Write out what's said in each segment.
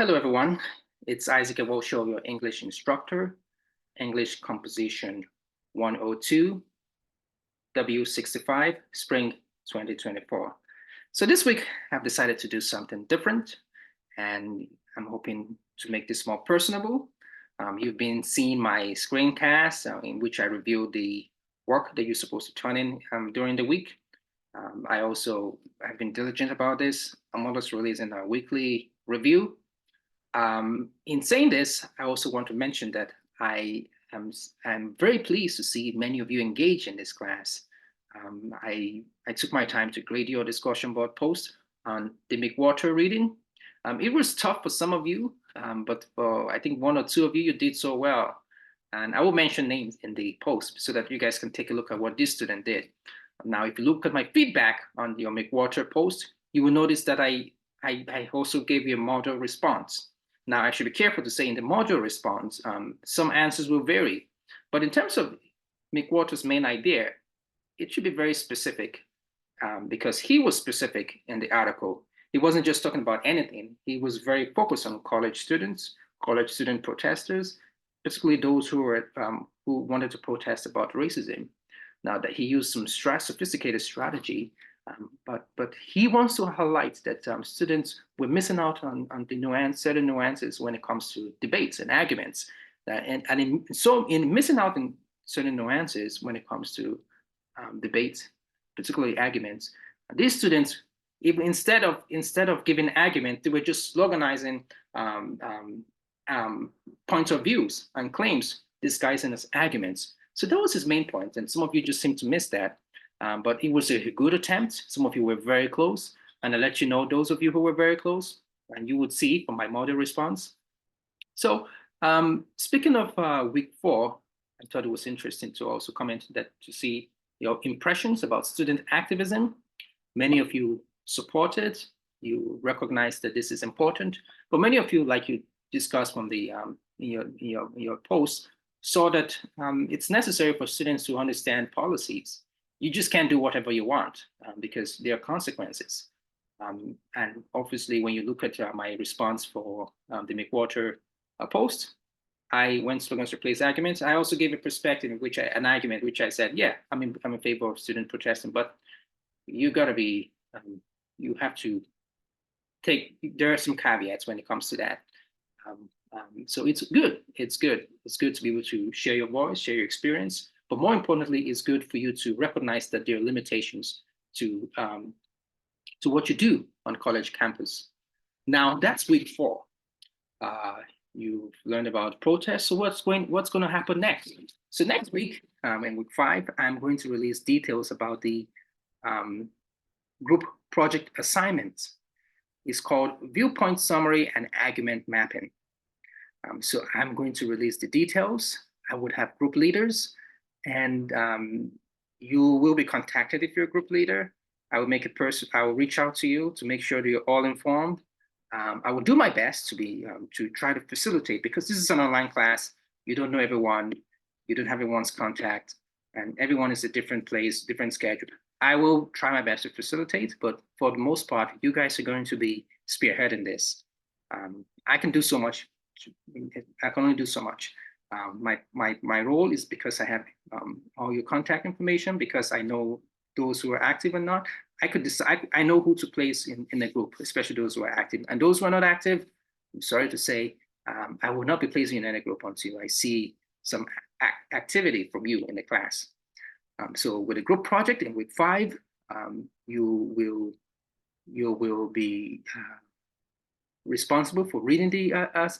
Hello, everyone. It's Isaac Awosho, your English instructor, English Composition 102 W65 Spring 2024. So this week, I've decided to do something different, and I'm hoping to make this more personable. You've been seeing my screencast in which I review the work that you're supposed to turn in during the week. I also have been diligent about this. I'm always releasing a weekly review. In saying this, I also want to mention that I'm very pleased to see many of you engage in this class. I took my time to grade your discussion board post on the McWhorter reading. It was tough for some of you, but for I think one or two of you, you did so well. And I will mention names in the post so that you guys can take a look at what this student did. Now, if you look at my feedback on your McWhorter post, you will notice that I also gave you a model response. Now, I should be careful to say in the module response, some answers will vary. But in terms of McWhorter's main idea, it should be very specific because he was specific in the article. He wasn't just talking about anything. He was very focused on college students, college student protesters, particularly those who wanted to protest about racism. Now that he used some sophisticated strategy, but he wants to highlight that students were missing out on the certain nuances when it comes to debates and arguments. In missing out on certain nuances when it comes to debates, particularly arguments, these students, even instead of giving argument, they were just sloganizing points of views and claims disguising as arguments. So that was his main point, and some of you just seem to miss that. But it was a good attempt. Some of you were very close, and I'll let you know those of you who were very close, and you would see from my model response. So speaking of week 4, I thought it was interesting to also comment that to see your impressions about student activism. Many of you supported, you recognize that this is important, but many of you, like you discussed from the your post, saw that it's necessary for students to understand policies. You just can't do whatever you want because there are consequences. And obviously, when you look at my response for the McWhorter post, I went slogans replace arguments. I also gave a perspective in which an argument which I said, yeah, I'm in favor of student protesting, but you gotta be, you have to there are some caveats when it comes to that. So it's good. It's good to be able to share your voice, share your experience. But more importantly, it's good for you to recognize that there are limitations to what you do on college campus. Now that's week 4. You've learned about protests. So what's going to happen next? So next week, in week 5, I'm going to release details about the group project assignments. It's called Viewpoint Summary and Argument Mapping. So I'm going to release the details. I would have group leaders, and you will be contacted if you're a group leader. I will reach out to you to make sure that you're all informed. I will do my best to try to facilitate, because this is an online class. You don't know everyone. You don't have everyone's contact, and everyone is a different place, different schedule. I will try my best to facilitate, but for the most part, you guys are going to be spearheading this. I can do so much. I can only do so much. My role is because I have all your contact information, because I know those who are active and not. I could decide. I know who to place in a group, especially those who are active. And those who are not active, I'm sorry to say, I will not be placing you in any group until I see some activity from you in the class. So with a group project in week 5, you will be responsible for reading the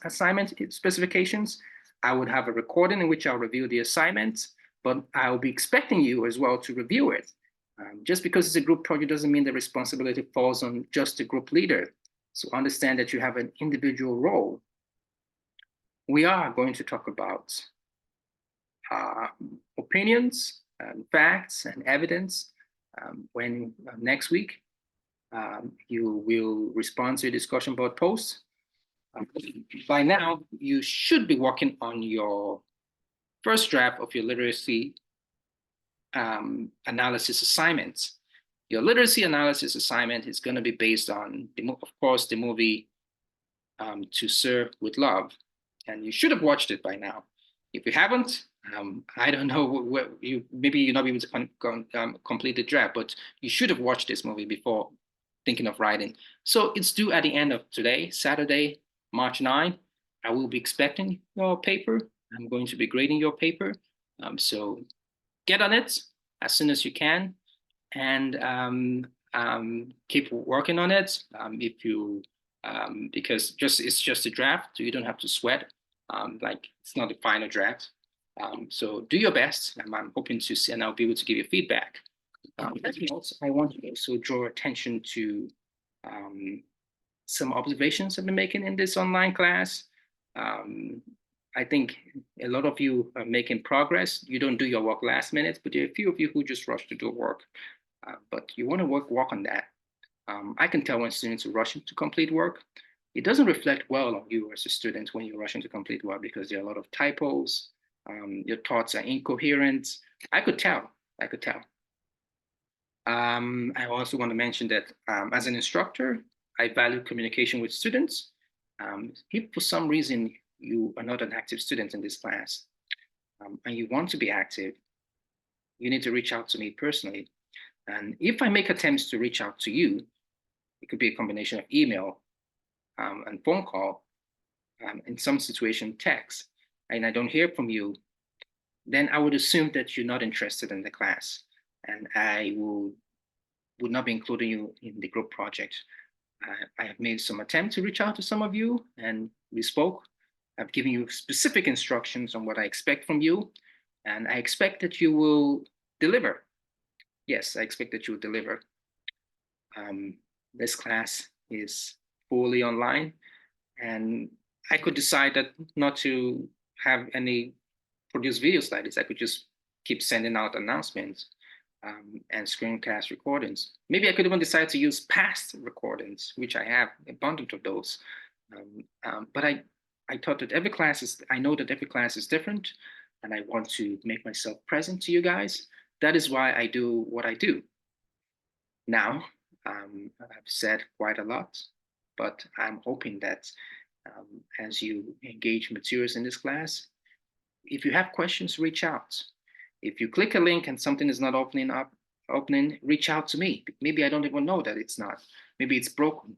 assignment specifications. I would have a recording in which I'll review the assignments, but I'll be expecting you as well to review it. Just because it's a group project doesn't mean the responsibility falls on just the group leader. So understand that you have an individual role. We are going to talk about opinions, and facts, and evidence when next week you will respond to a discussion board post. By now, you should be working on your first draft of your literacy analysis assignments. Your literacy analysis assignment is going to be based on, of course, the movie to serve with love. And you should have watched it by now. If you haven't, I don't know what maybe you're not able to complete the draft, but you should have watched this movie before thinking of writing. So it's due at the end of today, Saturday, March 9. I will be expecting your paper. I'm going to be grading your paper. So get on it as soon as you can, and keep working on it. If you because it's just a draft, so you don't have to sweat. Like it's not the final draft. So do your best. I'm hoping to see, and I'll be able to give you feedback. Anything else I want to also draw attention to some observations I've been making in this online class. I think a lot of you are making progress. You don't do your work last minute, but there are a few of you who just rush to do work. But you want to work on that. I can tell when students are rushing to complete work. It doesn't reflect well on you as a student when you're rushing to complete work because there are a lot of typos. Your thoughts are incoherent. I could tell. I also want to mention that as an instructor, I value communication with students. If for some reason you are not an active student in this class and you want to be active, you need to reach out to me personally. And if I make attempts to reach out to you, it could be a combination of email and phone call, in some situation, text, and I don't hear from you, then I would assume that you're not interested in the class, and I would not be including you in the group project. I have made some attempt to reach out to some of you, and we spoke. I've given you specific instructions on what I expect from you, and I expect that you will deliver. Yes, I expect that you will deliver. This class is fully online, and I could decide that not to have any produced video slides. I could just keep sending out announcements and screencast recordings. Maybe I could even decide to use past recordings, which I have abundant of those. But I thought that I know that every class is different, and I want to make myself present to you guys. That is why I do what I do. Now, I've said quite a lot, but I'm hoping that as you engage materials in this class, if you have questions, reach out. If you click a link and something is not opening, reach out to me. Maybe I don't even know that it's not. Maybe it's broken.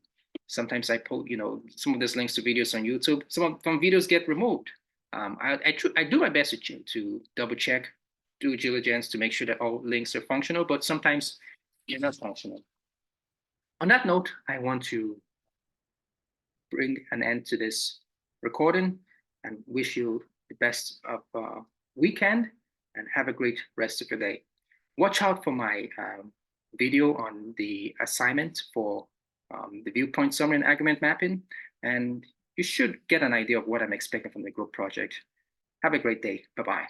Sometimes I post, some of these links to videos on YouTube. Some videos get removed. I do my best to double check, due diligence to make sure that all links are functional, but sometimes they're not functional. On that note, I want to bring an end to this recording and wish you the best of weekend and have a great rest of your day. Watch out for my video on the assignment for the viewpoint summary and argument mapping, and you should get an idea of what I'm expecting from the group project. Have a great day. Bye-bye.